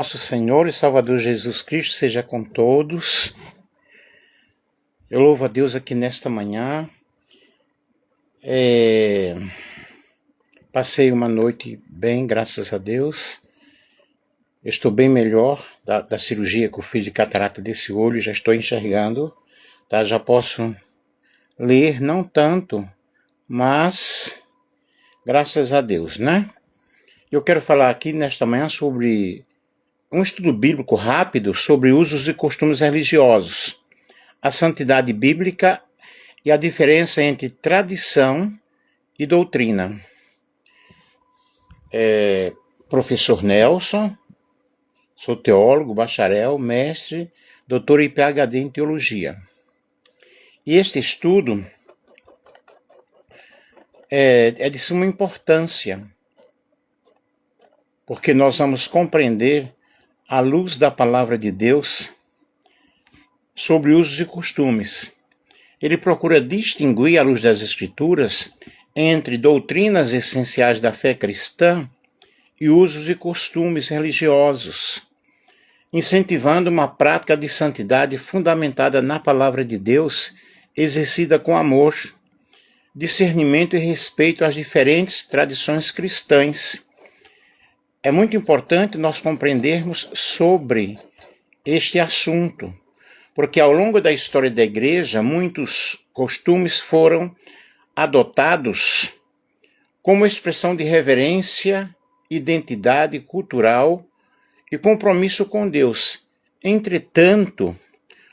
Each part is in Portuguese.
Nosso Senhor e Salvador Jesus Cristo seja com todos. Eu louvo a Deus aqui nesta manhã. Passei uma noite bem, graças a Deus. Eu estou bem melhor da cirurgia que eu fiz de catarata desse olho, já estou enxergando, tá? Já posso ler, não tanto, mas graças a Deus, né? Eu quero falar aqui nesta manhã sobre um estudo bíblico rápido sobre usos e costumes religiosos, a santidade bíblica e a diferença entre tradição e doutrina. Professor Nelson, sou teólogo, bacharel, mestre, doutor e PhD em teologia. E este estudo é de suma importância, porque nós vamos compreender, à luz da palavra de Deus, sobre usos e costumes. Ele procura distinguir, à luz das Escrituras, entre doutrinas essenciais da fé cristã e usos e costumes religiosos, incentivando uma prática de santidade fundamentada na palavra de Deus, exercida com amor, discernimento e respeito às diferentes tradições cristãs. É muito importante nós compreendermos sobre este assunto, porque ao longo da história da igreja, muitos costumes foram adotados como expressão de reverência, identidade cultural e compromisso com Deus. Entretanto,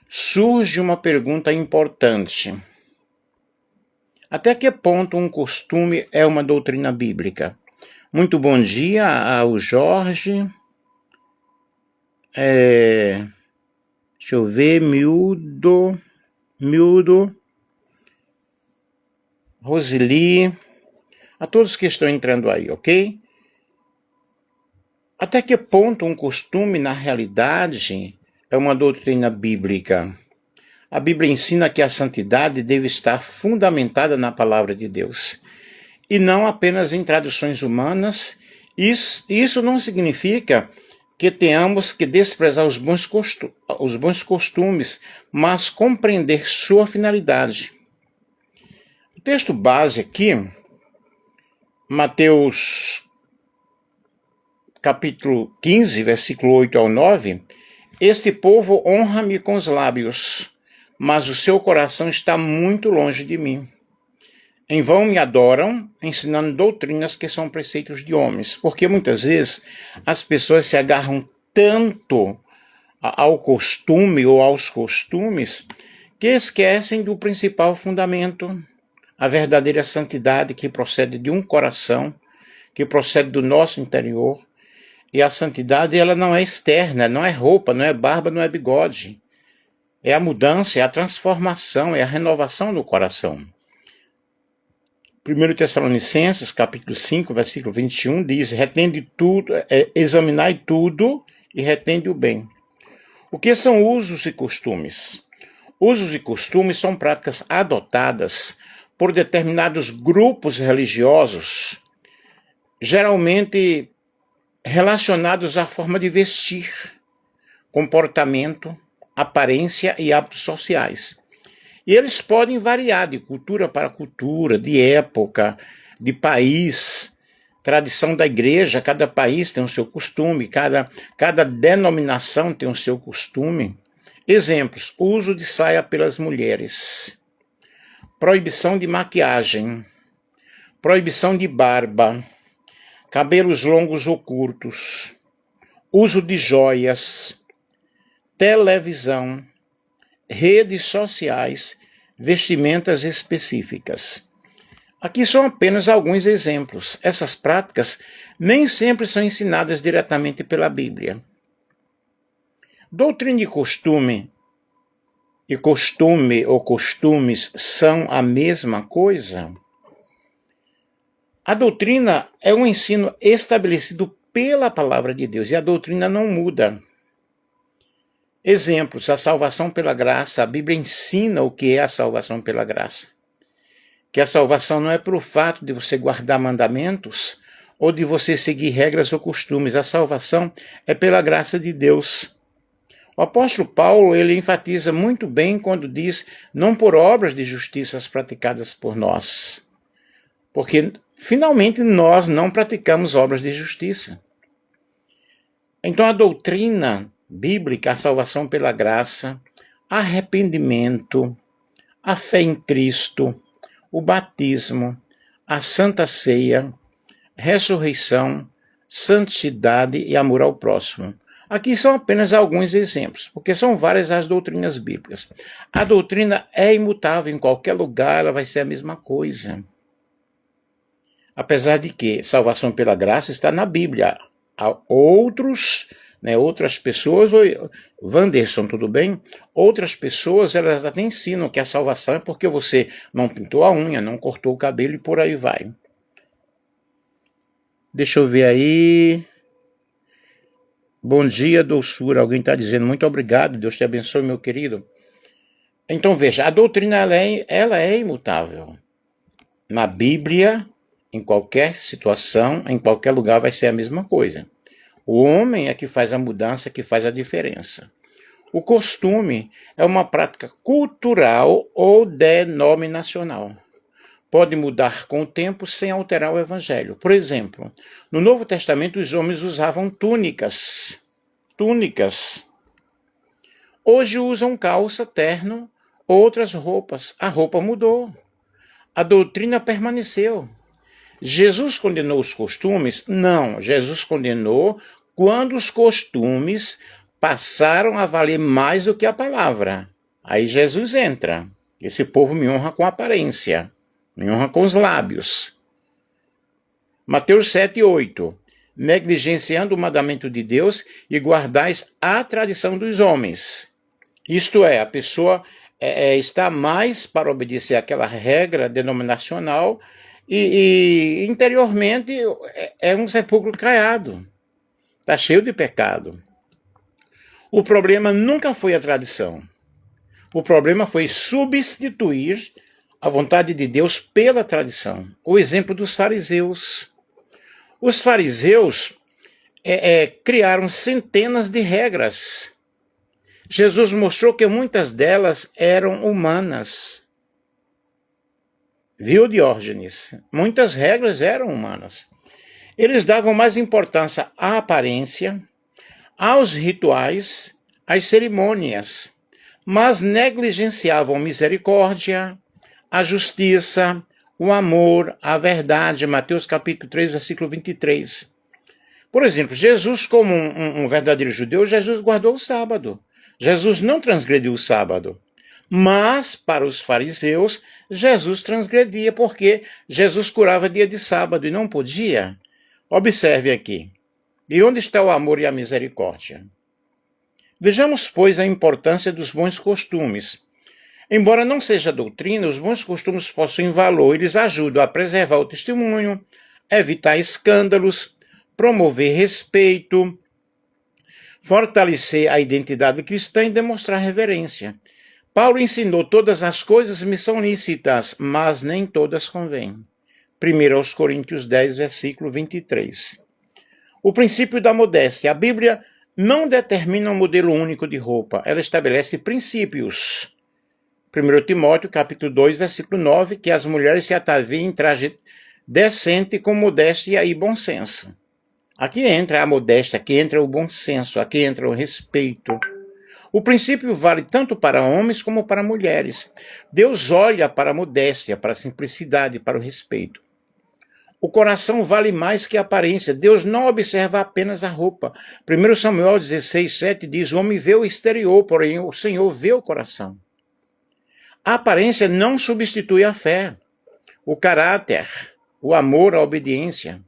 surge uma pergunta importante. Até que ponto um costume é uma doutrina bíblica? Muito bom dia ao Jorge. Deixa eu ver, Miúdo, Roseli, a todos que estão entrando aí, ok? Até que ponto um costume, na realidade, é uma doutrina bíblica? A Bíblia ensina que a santidade deve estar fundamentada na palavra de Deus, e não apenas em tradições humanas. Isso não significa que tenhamos que desprezar os bons costumes, mas compreender sua finalidade. O texto base aqui, Mateus capítulo 15, versículo 8 ao 9, este povo honra-me com os lábios, mas o seu coração está muito longe de mim. Em vão me adoram, ensinando doutrinas que são preceitos de homens. Porque muitas vezes as pessoas se agarram tanto ao costume ou aos costumes que esquecem do principal fundamento, a verdadeira santidade que procede de um coração, que procede do nosso interior. E a santidade, ela não é externa, não é roupa, não é barba, não é bigode. É a mudança, é a transformação, é a renovação do coração. 1 Tessalonicenses, capítulo 5, versículo 21, diz: retende tudo, examinai tudo e retende o bem. O que são usos e costumes? Usos e costumes são práticas adotadas por determinados grupos religiosos, geralmente relacionados à forma de vestir, comportamento, aparência e hábitos sociais. E eles podem variar de cultura para cultura, de época, de país, tradição da igreja. Cada país tem o seu costume, cada denominação tem o seu costume. Exemplos: uso de saia pelas mulheres, proibição de maquiagem, proibição de barba, cabelos longos ou curtos, uso de joias, televisão, redes sociais, vestimentas específicas. Aqui são apenas alguns exemplos. Essas práticas nem sempre são ensinadas diretamente pela Bíblia. Doutrina e costume ou costumes são a mesma coisa? A doutrina é um ensino estabelecido pela palavra de Deus e a doutrina não muda. Exemplos: a salvação pela graça. A Bíblia ensina o que é a salvação pela graça. Que a salvação não é pelo fato de você guardar mandamentos ou de você seguir regras ou costumes. A salvação é pela graça de Deus. O apóstolo Paulo, ele enfatiza muito bem quando diz, não por obras de justiça praticadas por nós. Porque, finalmente, nós não praticamos obras de justiça. Então, a doutrina bíblica, a salvação pela graça, arrependimento, a fé em Cristo, o batismo, a santa ceia, ressurreição, santidade e amor ao próximo. Aqui são apenas alguns exemplos, porque são várias as doutrinas bíblicas. A doutrina é imutável, em qualquer lugar ela vai ser a mesma coisa. Apesar de que salvação pela graça está na Bíblia. Há outras pessoas, Wanderson, tudo bem? Outras pessoas, elas até ensinam que a salvação é porque você não pintou a unha, não cortou o cabelo e por aí vai. Deixa eu ver aí. Bom dia, doçura. Alguém está dizendo muito obrigado. Deus te abençoe, meu querido. Então, veja, a doutrina ela é imutável. Na Bíblia, em qualquer situação, em qualquer lugar, vai ser a mesma coisa. O homem é que faz a mudança, que faz a diferença. O costume é uma prática cultural ou denominacional. Pode mudar com o tempo sem alterar o evangelho. Por exemplo, no Novo Testamento os homens usavam túnicas. Hoje usam calça, terno, outras roupas. A roupa mudou. A doutrina permaneceu. Jesus condenou os costumes? Não, Jesus condenou quando os costumes passaram a valer mais do que a palavra. Aí Jesus entra. Esse povo me honra com aparência. Me honra com os lábios. Mateus 7:8. Negligenciando o mandamento de Deus e guardais a tradição dos homens. Isto é, a pessoa está mais para obedecer àquela regra denominacional e interiormente é um sepulcro caiado. Está cheio de pecado. O problema nunca foi a tradição. O problema foi substituir a vontade de Deus pela tradição. O exemplo dos fariseus. Os fariseus criaram centenas de regras. Jesus mostrou que muitas delas eram humanas. Viu, Diógenes? Muitas regras eram humanas. Eles davam mais importância à aparência, aos rituais, às cerimônias, mas negligenciavam misericórdia, a justiça, o amor, a verdade. Mateus capítulo 3, versículo 23. Por exemplo, Jesus, como um verdadeiro judeu, Jesus guardou o sábado. Jesus não transgrediu o sábado. Mas, para os fariseus, Jesus transgredia, porque Jesus curava dia de sábado e não podia. Observe aqui. E onde está o amor e a misericórdia? Vejamos, pois, a importância dos bons costumes. Embora não seja doutrina, os bons costumes possuem valor. Eles ajudam a preservar o testemunho, evitar escândalos, promover respeito, fortalecer a identidade cristã e demonstrar reverência. Paulo ensinou: todas as coisas me são lícitas, mas nem todas convêm. 1 Coríntios 10, versículo 23. O princípio da modéstia. A Bíblia não determina um modelo único de roupa, ela estabelece princípios. 1 Timóteo, capítulo 2, versículo 9, que as mulheres se ataviem em traje decente com modéstia e bom senso. Aqui entra a modéstia, aqui entra o bom senso, aqui entra o respeito. O princípio vale tanto para homens como para mulheres. Deus olha para a modéstia, para a simplicidade, para o respeito. O coração vale mais que a aparência. Deus não observa apenas a roupa. 1 Samuel 16, 7 diz: o homem vê o exterior, porém o Senhor vê o coração. A aparência não substitui a fé, o caráter, o amor, a obediência.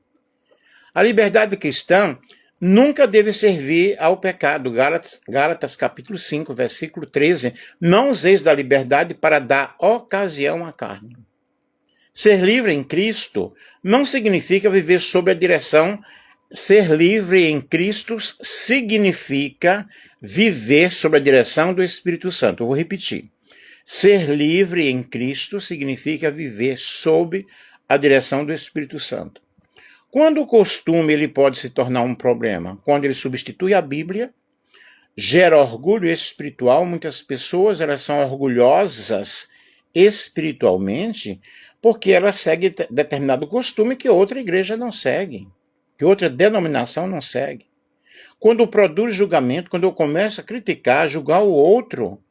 A liberdade cristã nunca deve servir ao pecado. Gálatas capítulo 5, versículo 13. Não useis da liberdade para dar ocasião à carne. Ser livre em Cristo não significa viver sob a direção. Ser livre em Cristo significa viver sob a direção do Espírito Santo. Eu vou repetir. Ser livre em Cristo significa viver sob a direção do Espírito Santo. Quando o costume ele pode se tornar um problema? Quando ele substitui a Bíblia, gera orgulho espiritual. Muitas pessoas elas são orgulhosas espiritualmente porque elas seguem determinado costume que outra igreja não segue, que outra denominação não segue. Quando produz julgamento, quando eu começo a criticar, julgar o outro,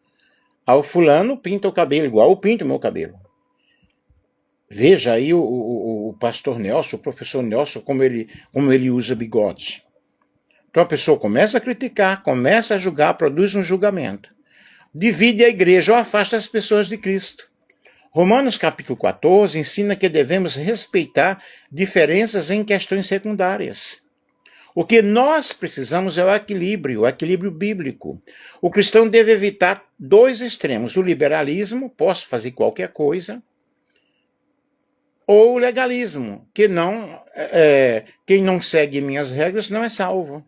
o fulano pinta o cabelo igual eu pinto o meu cabelo. Veja aí o pastor Nelson, o professor Nelson, como ele usa bigode. Então a pessoa começa a criticar, começa a julgar, produz um julgamento. Divide a igreja ou afasta as pessoas de Cristo. Romanos capítulo 14 ensina que devemos respeitar diferenças em questões secundárias. O que nós precisamos é o equilíbrio bíblico. O cristão deve evitar dois extremos: o liberalismo, posso fazer qualquer coisa, ou o legalismo, que quem não segue minhas regras não é salvo.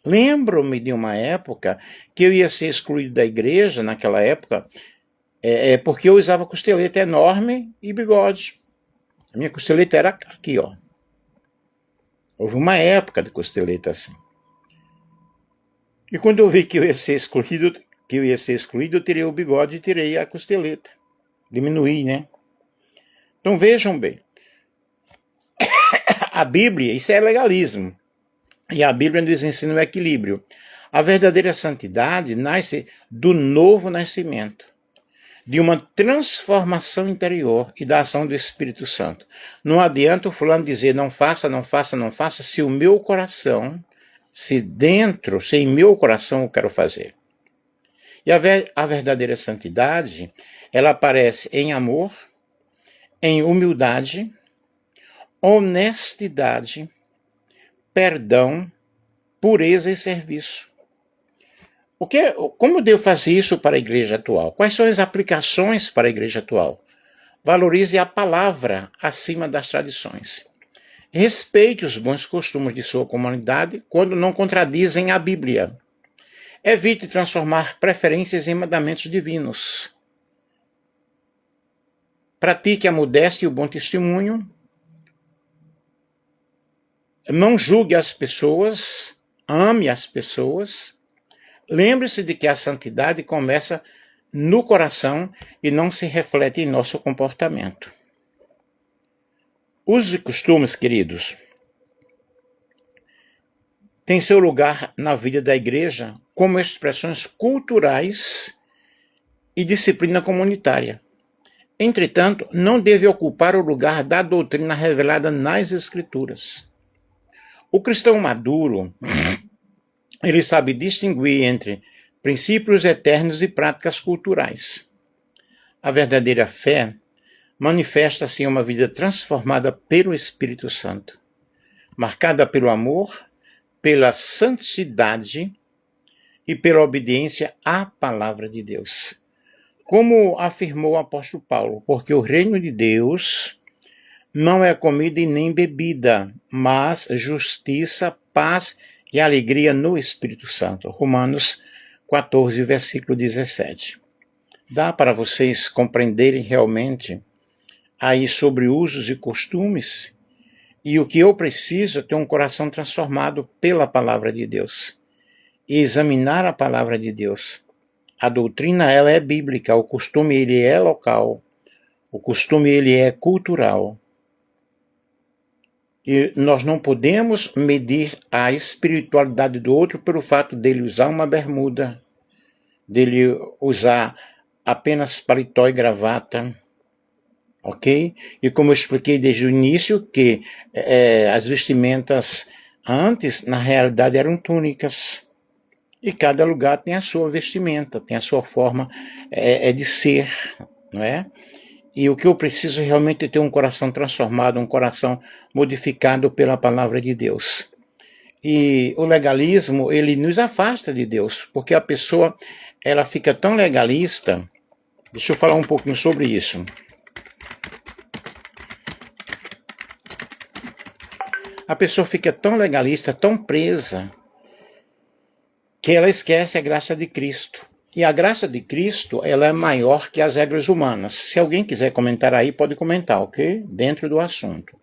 Lembro-me de uma época que eu ia ser excluído da igreja, naquela época, porque eu usava costeleta enorme e bigode. A minha costeleta era aqui, ó. Houve uma época de costeleta assim. E quando eu vi que eu ia ser excluído, eu tirei o bigode e tirei a costeleta. Diminuí, né? Então vejam bem. A Bíblia, isso é legalismo. E a Bíblia nos ensina o equilíbrio. A verdadeira santidade nasce do novo nascimento, de uma transformação interior e da ação do Espírito Santo. Não adianta o fulano dizer não faça, não faça, não faça, se o meu coração, se em meu coração eu quero fazer. E a verdadeira santidade, ela aparece em amor, em humildade, honestidade, perdão, pureza e serviço. Como devo fazer isso para a igreja atual? Quais são as aplicações para a igreja atual? Valorize a palavra acima das tradições. Respeite os bons costumes de sua comunidade quando não contradizem a Bíblia. Evite transformar preferências em mandamentos divinos. Pratique a modéstia e o bom testemunho. Não julgue as pessoas, ame as pessoas. Lembre-se de que a santidade começa no coração e não se reflete em nosso comportamento. Usos e costumes, queridos, têm seu lugar na vida da igreja como expressões culturais e disciplina comunitária. Entretanto, não deve ocupar o lugar da doutrina revelada nas Escrituras. O cristão maduro, ele sabe distinguir entre princípios eternos e práticas culturais. A verdadeira fé manifesta-se em uma vida transformada pelo Espírito Santo, marcada pelo amor, pela santidade e pela obediência à palavra de Deus. Como afirmou o apóstolo Paulo, porque o reino de Deus não é comida e nem bebida, mas justiça, paz e alegria no Espírito Santo. Romanos 14, versículo 17. Dá para vocês compreenderem realmente aí sobre usos e costumes? E o que eu preciso é ter um coração transformado pela palavra de Deus. E examinar a palavra de Deus. A doutrina, ela é bíblica, o costume, ele é local. O costume, ele é cultural. E nós não podemos medir a espiritualidade do outro pelo fato dele usar uma bermuda, dele usar apenas paletó e gravata, ok? E como eu expliquei desde o início, que as vestimentas antes, na realidade, eram túnicas. E cada lugar tem a sua vestimenta, tem a sua forma de ser, não é? E o que eu preciso realmente é ter um coração transformado, um coração modificado pela palavra de Deus. E o legalismo, ele nos afasta de Deus, porque a pessoa, ela fica tão legalista. Deixa eu falar um pouquinho sobre isso. A pessoa fica tão legalista, tão presa, que ela esquece a graça de Cristo. E a graça de Cristo, ela é maior que as regras humanas. Se alguém quiser comentar aí, pode comentar, ok? Dentro do assunto.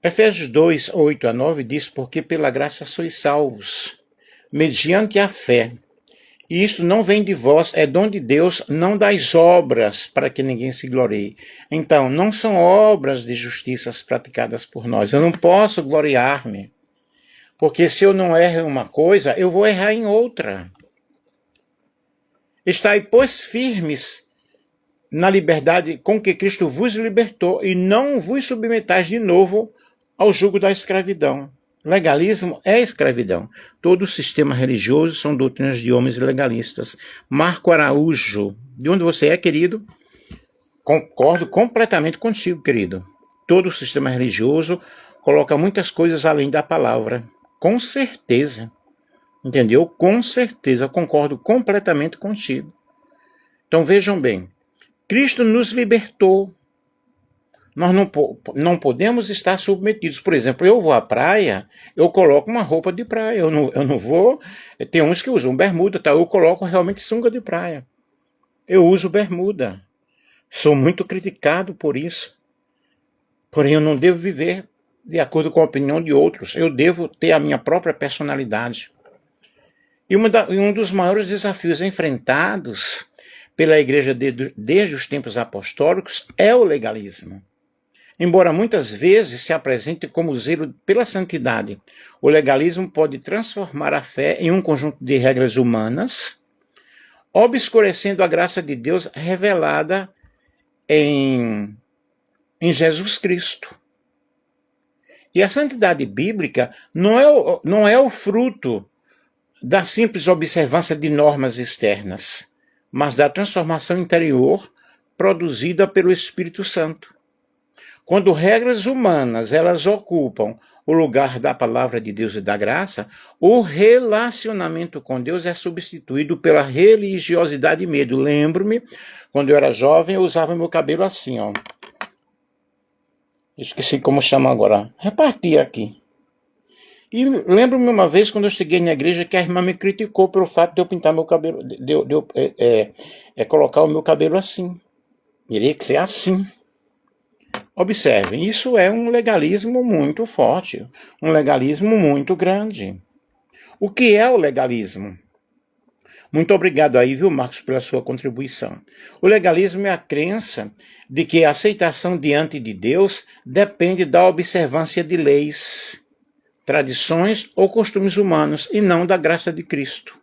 Efésios 2, 8 a 9 diz, porque pela graça sois salvos, mediante a fé. E isto não vem de vós, é dom de Deus, não das obras, para que ninguém se glorie. Então, não são obras de justiças praticadas por nós. Eu não posso gloriar-me, porque se eu não erro em uma coisa, eu vou errar em outra. Estai, pois, firmes na liberdade com que Cristo vos libertou, e não vos submetais de novo ao jugo da escravidão. Legalismo é escravidão. Todo sistema religioso são doutrinas de homens legalistas. Marco Araújo, de onde você é, querido? Concordo completamente contigo, querido. Todo sistema religioso coloca muitas coisas além da palavra. Com certeza. Entendeu? Com certeza, concordo completamente contigo. Então vejam bem, Cristo nos libertou. Nós não podemos estar submetidos. Por exemplo, eu vou à praia, eu coloco uma roupa de praia. Eu não vou... Tem uns que usam bermuda, tá? Eu coloco realmente sunga de praia. Eu uso bermuda. Sou muito criticado por isso. Porém, eu não devo viver de acordo com a opinião de outros. Eu devo ter a minha própria personalidade. E um dos maiores desafios enfrentados pela igreja desde os tempos apostólicos é o legalismo. Embora muitas vezes se apresente como zelo pela santidade, o legalismo pode transformar a fé em um conjunto de regras humanas, obscurecendo a graça de Deus revelada em Jesus Cristo. E a santidade bíblica não é o fruto da simples observância de normas externas, mas da transformação interior produzida pelo Espírito Santo. Quando regras humanas elas ocupam o lugar da palavra de Deus e da graça, o relacionamento com Deus é substituído pela religiosidade e medo. Lembro-me, quando eu era jovem, eu usava meu cabelo assim, ó. Esqueci como chama agora. Reparti aqui. E lembro-me uma vez, quando eu cheguei na igreja, que a irmã me criticou pelo fato de eu pintar meu cabelo, de eu colocar o meu cabelo assim. Teria que ser assim. Observem, isso é um legalismo muito forte, um legalismo muito grande. O que é o legalismo? Muito obrigado aí, viu, Marcos, pela sua contribuição. O legalismo é a crença de que a aceitação diante de Deus depende da observância de leis, tradições ou costumes humanos e não da graça de Cristo.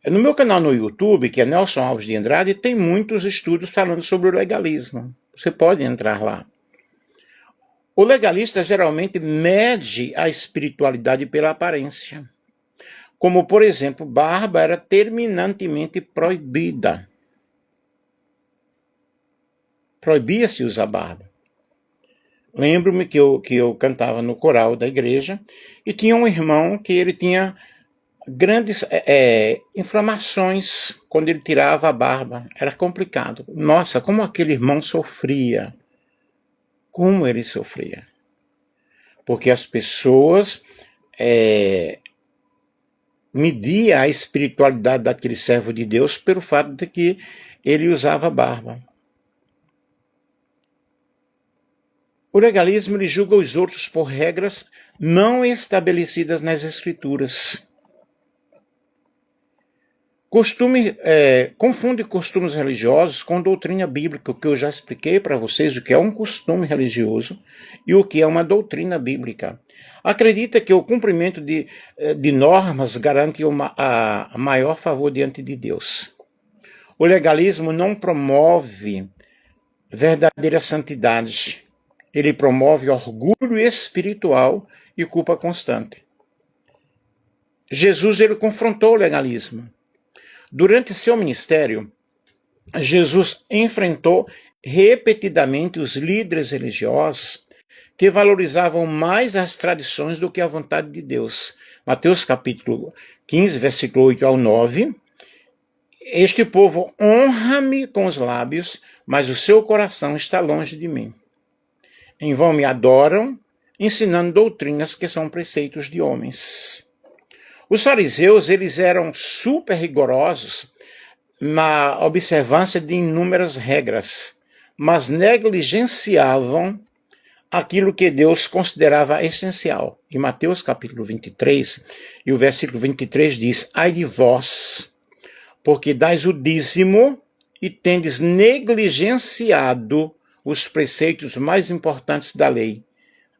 No meu canal no YouTube, que é Nelson Alves de Andrade, tem muitos estudos falando sobre o legalismo. Você pode entrar lá. O legalista geralmente mede a espiritualidade pela aparência. Como, por exemplo, barba era terminantemente proibida. Proibia-se usar barba. Lembro-me que eu cantava no coral da igreja e tinha um irmão que ele tinha grandes inflamações quando ele tirava a barba. Era complicado. Nossa, como aquele irmão sofria. Como ele sofria. Porque as pessoas mediam a espiritualidade daquele servo de Deus pelo fato de que ele usava barba. O legalismo ele julga os outros por regras não estabelecidas nas Escrituras. Confunde costumes religiosos com doutrina bíblica, o que eu já expliquei para vocês, o que é um costume religioso e o que é uma doutrina bíblica. Acredita que o cumprimento de normas garante a maior favor diante de Deus. O legalismo não promove verdadeira santidade. Ele promove orgulho espiritual e culpa constante. Jesus ele confrontou o legalismo. Durante seu ministério, Jesus enfrentou repetidamente os líderes religiosos que valorizavam mais as tradições do que a vontade de Deus. Mateus capítulo 15, versículo 8 ao 9. Este povo honra-me com os lábios, mas o seu coração está longe de mim. Em vão me adoram, ensinando doutrinas que são preceitos de homens. Os fariseus, eles eram super rigorosos na observância de inúmeras regras, mas negligenciavam aquilo que Deus considerava essencial. Em Mateus capítulo 23, e o versículo 23 diz: ai de vós, porque dais o dízimo e tendes negligenciado os preceitos mais importantes da lei,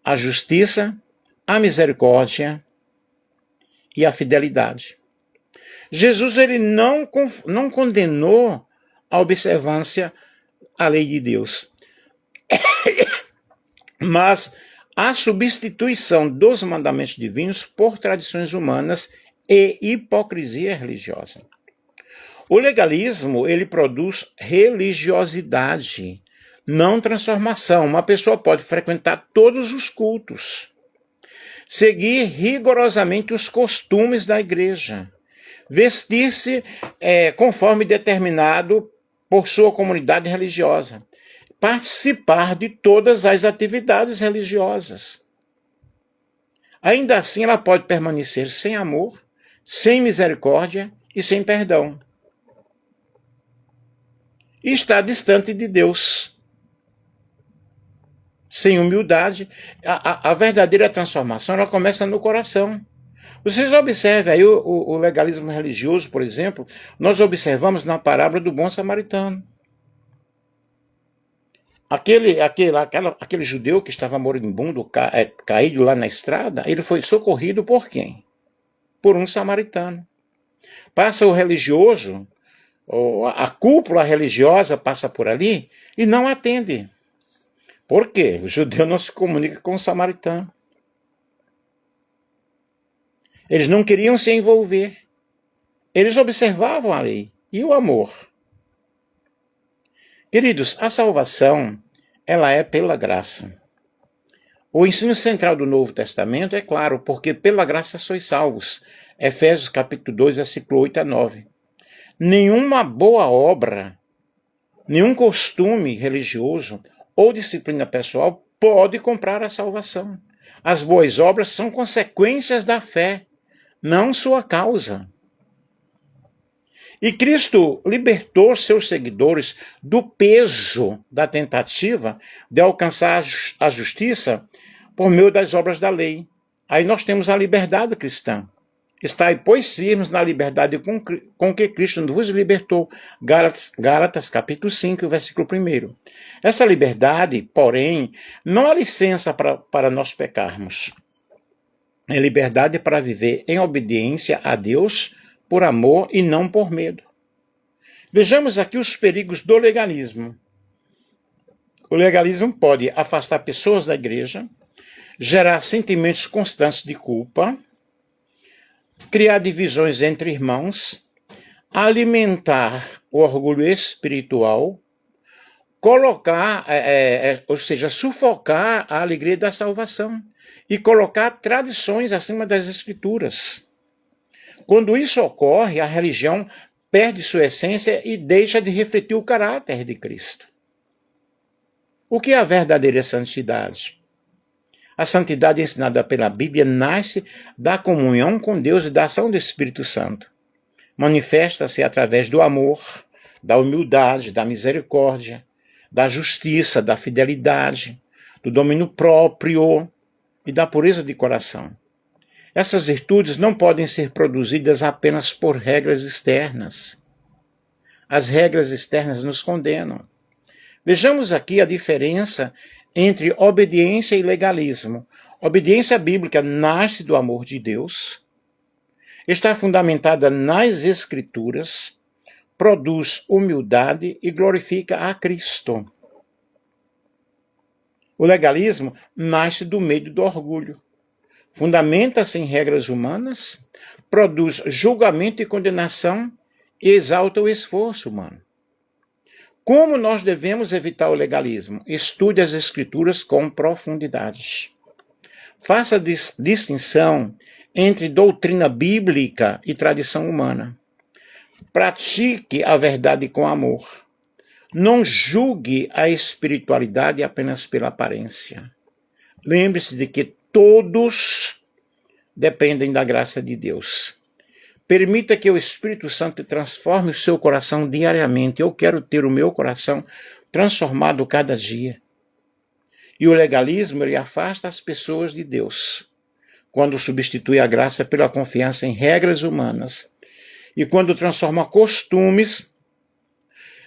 a justiça, a misericórdia e a fidelidade. Jesus ele não condenou a observância à lei de Deus, mas a substituição dos mandamentos divinos por tradições humanas e hipocrisia religiosa. O legalismo, ele produz religiosidade, não transformação. Uma pessoa pode frequentar todos os cultos, seguir rigorosamente os costumes da igreja, vestir-se conforme determinado por sua comunidade religiosa, participar de todas as atividades religiosas. Ainda assim, ela pode permanecer sem amor, sem misericórdia e sem perdão. E está distante de Deus. Sem humildade, a verdadeira transformação ela começa no coração. Vocês observem aí o legalismo religioso, por exemplo, nós observamos na parábola do bom samaritano. Aquele judeu que estava moribundo, caído lá na estrada, ele foi socorrido por quem? Por um samaritano. Passa o religioso, a cúpula religiosa passa por ali e não atende. Por quê? O judeu não se comunica com o samaritano. Eles não queriam se envolver. Eles observavam a lei e o amor. Queridos, a salvação, ela é pela graça. O ensino central do Novo Testamento é claro, porque pela graça sois salvos. Efésios capítulo 2, versículo 8 a 9. Nenhuma boa obra, nenhum costume religioso ou disciplina pessoal pode comprar a salvação. As boas obras são consequências da fé, não sua causa. E Cristo libertou seus seguidores do peso da tentativa de alcançar a justiça por meio das obras da lei. Aí nós temos a liberdade cristã. Estai, pois, firmes na liberdade com que Cristo vos libertou. Gálatas capítulo 5, versículo 1. Essa liberdade, porém, não há licença para nós pecarmos. É liberdade para viver em obediência a Deus, por amor e não por medo. Vejamos aqui os perigos do legalismo. O legalismo pode afastar pessoas da igreja, gerar sentimentos constantes de culpa, criar divisões entre irmãos, alimentar o orgulho espiritual, ou seja, sufocar a alegria da salvação e colocar tradições acima das escrituras. Quando isso ocorre, a religião perde sua essência e deixa de refletir o caráter de Cristo. O que é a verdadeira santidade? A santidade ensinada pela Bíblia nasce da comunhão com Deus e da ação do Espírito Santo. Manifesta-se através do amor, da humildade, da misericórdia, da justiça, da fidelidade, do domínio próprio e da pureza de coração. Essas virtudes não podem ser produzidas apenas por regras externas. As regras externas nos condenam. Vejamos aqui a diferença entre obediência e legalismo. Obediência bíblica nasce do amor de Deus, está fundamentada nas Escrituras, produz humildade e glorifica a Cristo. O legalismo nasce do medo e do orgulho. Fundamenta-se em regras humanas, produz julgamento e condenação e exalta o esforço humano. Como nós devemos evitar o legalismo? Estude as Escrituras com profundidade. Faça distinção entre doutrina bíblica e tradição humana. Pratique a verdade com amor. Não julgue a espiritualidade apenas pela aparência. Lembre-se de que todos dependem da graça de Deus. Permita que o Espírito Santo transforme o seu coração diariamente. Eu quero ter o meu coração transformado cada dia. E o legalismo, ele afasta as pessoas de Deus, quando substitui a graça pela confiança em regras humanas e quando transforma costumes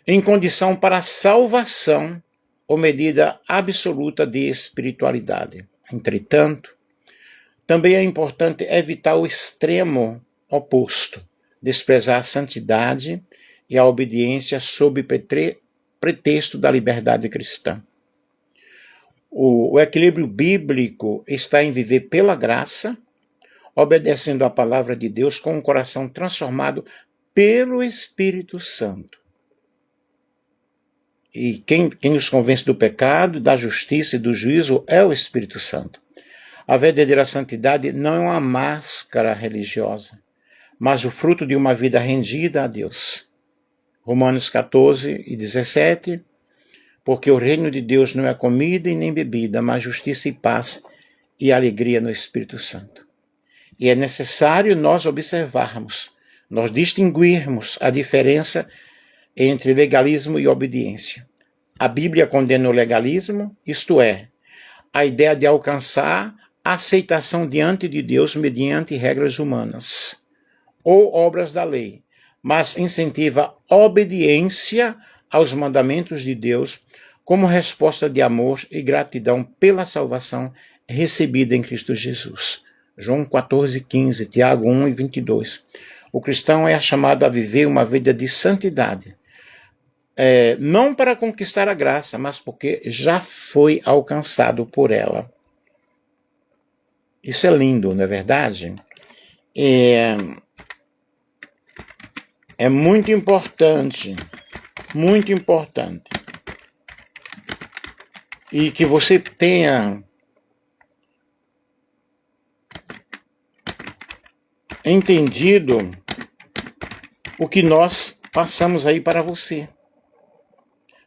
em condição para a salvação ou medida absoluta de espiritualidade. Entretanto, também é importante evitar o extremo oposto, desprezar a santidade e a obediência sob pretexto da liberdade cristã. O equilíbrio bíblico está em viver pela graça, obedecendo à palavra de Deus com um coração transformado pelo Espírito Santo. E quem nos convence do pecado, da justiça e do juízo é o Espírito Santo. A verdadeira santidade não é uma máscara religiosa, mas o fruto de uma vida rendida a Deus. Romanos 14 e 17, porque o reino de Deus não é comida e nem bebida, mas justiça e paz e alegria no Espírito Santo. E é necessário nós observarmos, nós distinguirmos a diferença entre legalismo e obediência. A Bíblia condena o legalismo, isto é, a ideia de alcançar a aceitação diante de Deus mediante regras humanas ou obras da lei, mas incentiva a obediência aos mandamentos de Deus como resposta de amor e gratidão pela salvação recebida em Cristo Jesus. João 14, 15, Tiago 1 e 22. O cristão é chamado a viver uma vida de santidade, não para conquistar a graça, mas porque já foi alcançado por ela. Isso é lindo, não é verdade? É muito importante, e que você tenha entendido o que nós passamos aí para você.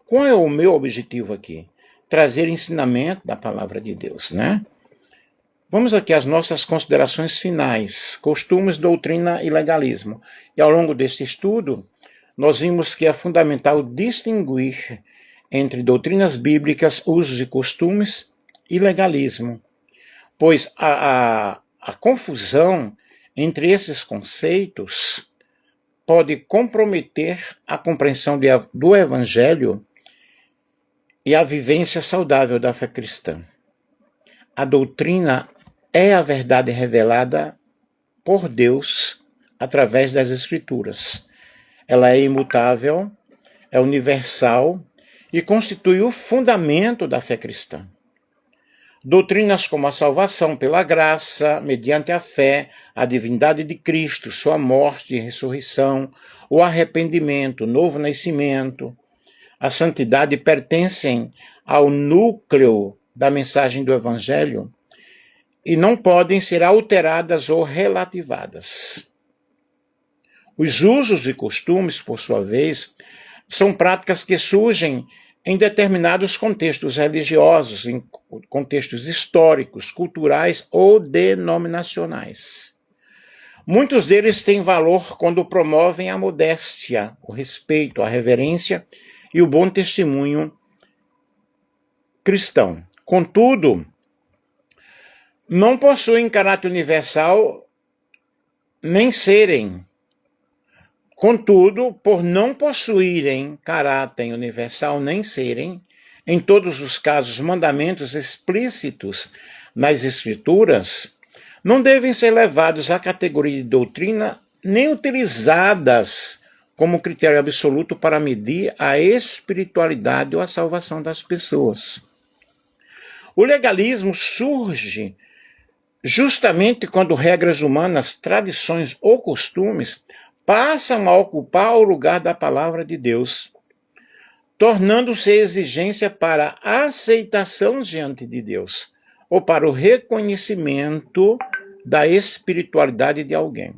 Qual é o meu objetivo aqui? Trazer ensinamento da palavra de Deus, né? Vamos aqui às nossas considerações finais, costumes, doutrina e legalismo. E ao longo deste estudo, nós vimos que é fundamental distinguir entre doutrinas bíblicas, usos e costumes e legalismo, pois a confusão entre esses conceitos pode comprometer a compreensão do Evangelho e a vivência saudável da fé cristã. A doutrina é a verdade revelada por Deus através das Escrituras. Ela é imutável, é universal e constitui o fundamento da fé cristã. Doutrinas como a salvação pela graça, mediante a fé, a divindade de Cristo, sua morte e ressurreição, o arrependimento, o novo nascimento, a santidade pertencem ao núcleo da mensagem do Evangelho e não podem ser alteradas ou relativadas. Os usos e costumes, por sua vez, são práticas que surgem em determinados contextos religiosos, em contextos históricos, culturais ou denominacionais. Muitos deles têm valor quando promovem a modéstia, o respeito, a reverência e o bom testemunho cristão. Contudo, não possuem caráter universal nem serem. Contudo, por não possuírem caráter universal nem serem, em todos os casos, mandamentos explícitos nas Escrituras, não devem ser levados à categoria de doutrina nem utilizadas como critério absoluto para medir a espiritualidade ou a salvação das pessoas. O legalismo surge justamente quando regras humanas, tradições ou costumes passam a ocupar o lugar da palavra de Deus, tornando-se exigência para a aceitação diante de Deus ou para o reconhecimento da espiritualidade de alguém.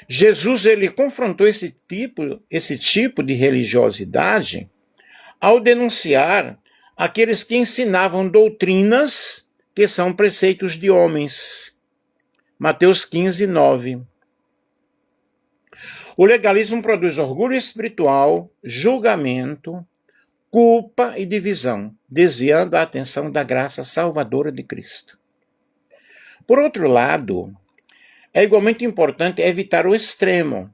Jesus ele confrontou esse tipo de religiosidade ao denunciar aqueles que ensinavam doutrinas que são preceitos de homens. Mateus 15, 9. O legalismo produz orgulho espiritual, julgamento, culpa e divisão, desviando a atenção da graça salvadora de Cristo. Por outro lado, é igualmente importante evitar o extremo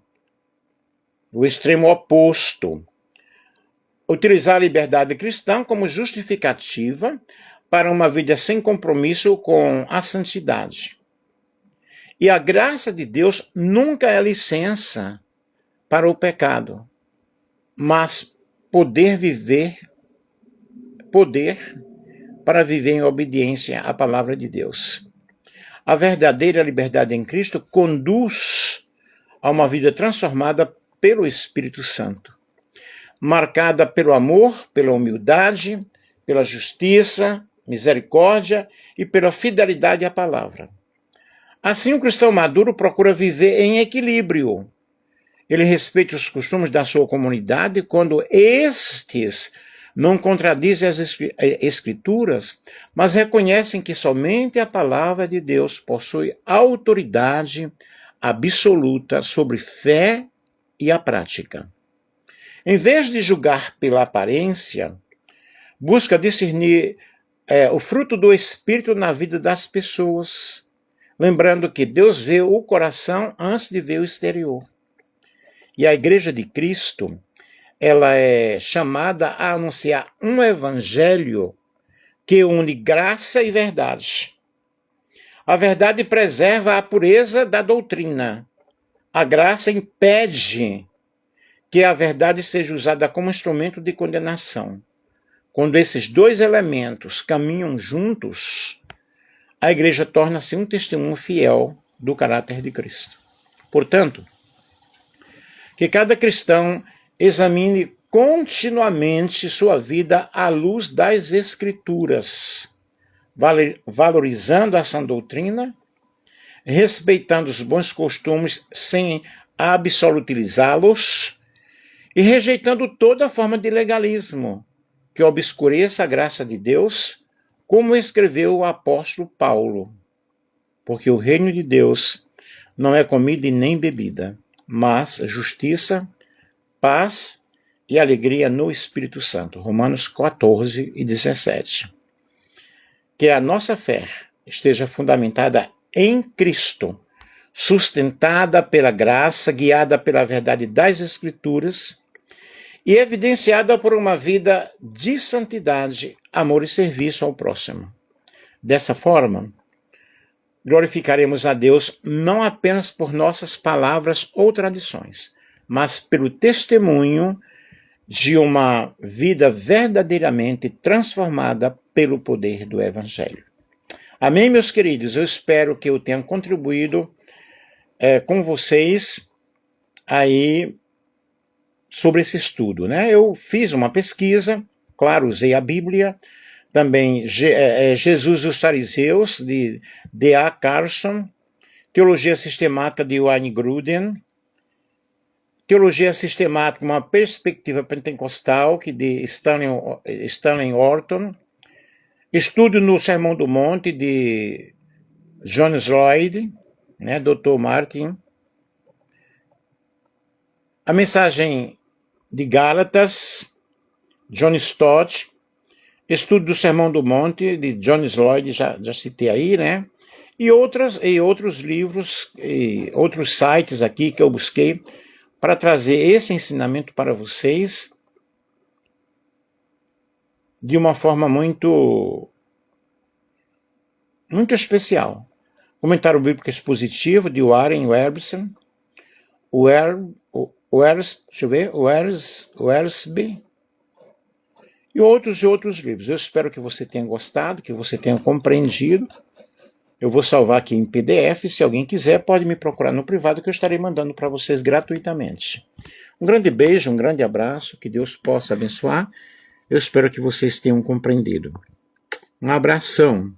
oposto. Utilizar a liberdade cristã como justificativa para uma vida sem compromisso com a santidade. E a graça de Deus nunca é licença para o pecado, mas poder para viver em obediência à palavra de Deus. A verdadeira liberdade em Cristo conduz a uma vida transformada pelo Espírito Santo, marcada pelo amor, pela humildade, pela justiça, misericórdia e pela fidelidade à palavra. Assim, o cristão maduro procura viver em equilíbrio. Ele respeita os costumes da sua comunidade quando estes não contradizem as Escrituras, mas reconhecem que somente a palavra de Deus possui autoridade absoluta sobre fé e a prática. Em vez de julgar pela aparência, busca discernir o fruto do Espírito na vida das pessoas, lembrando que Deus vê o coração antes de ver o exterior. E a Igreja de Cristo, ela é chamada a anunciar um evangelho que une graça e verdade. A verdade preserva a pureza da doutrina. A graça impede que a verdade seja usada como instrumento de condenação. Quando esses dois elementos caminham juntos, a igreja torna-se um testemunho fiel do caráter de Cristo. Portanto, que cada cristão examine continuamente sua vida à luz das Escrituras, valorizando a sã doutrina, respeitando os bons costumes sem absolutizá-los e rejeitando toda forma de legalismo que obscureça a graça de Deus, como escreveu o apóstolo Paulo. Porque o reino de Deus não é comida e nem bebida, mas justiça, paz e alegria no Espírito Santo. Romanos 14 e 17. Que a nossa fé esteja fundamentada em Cristo, sustentada pela graça, guiada pela verdade das Escrituras e evidenciada por uma vida de santidade, amor e serviço ao próximo. Dessa forma, glorificaremos a Deus não apenas por nossas palavras ou tradições, mas pelo testemunho de uma vida verdadeiramente transformada pelo poder do Evangelho. Amém, meus queridos? Eu espero que eu tenha contribuído com vocês aí sobre esse estudo, né? Eu fiz uma pesquisa, claro, usei a Bíblia, também Jesus e os Fariseus, de D.A. Carson, Teologia Sistemática de Wayne Grudem, Teologia Sistemática, uma perspectiva pentecostal, de Stanley Orton, Estudo no Sermão do Monte, de John Lloyd, né, Dr. Martin, a Mensagem de Gálatas, John Stott, Estudo do Sermão do Monte, de John Lloyd, já citei aí, né? E outros livros, e outros sites aqui que eu busquei para trazer esse ensinamento para vocês de uma forma muito especial. Comentário Bíblico Expositivo, de Warren Wiersbe, Wiersbe, e outros livros. Eu espero que você tenha gostado, que você tenha compreendido. Eu vou salvar aqui em PDF. Se alguém quiser, pode me procurar no privado, que eu estarei mandando para vocês gratuitamente. Um grande beijo, um grande abraço, que Deus possa abençoar. Eu espero que vocês tenham compreendido. Um abração.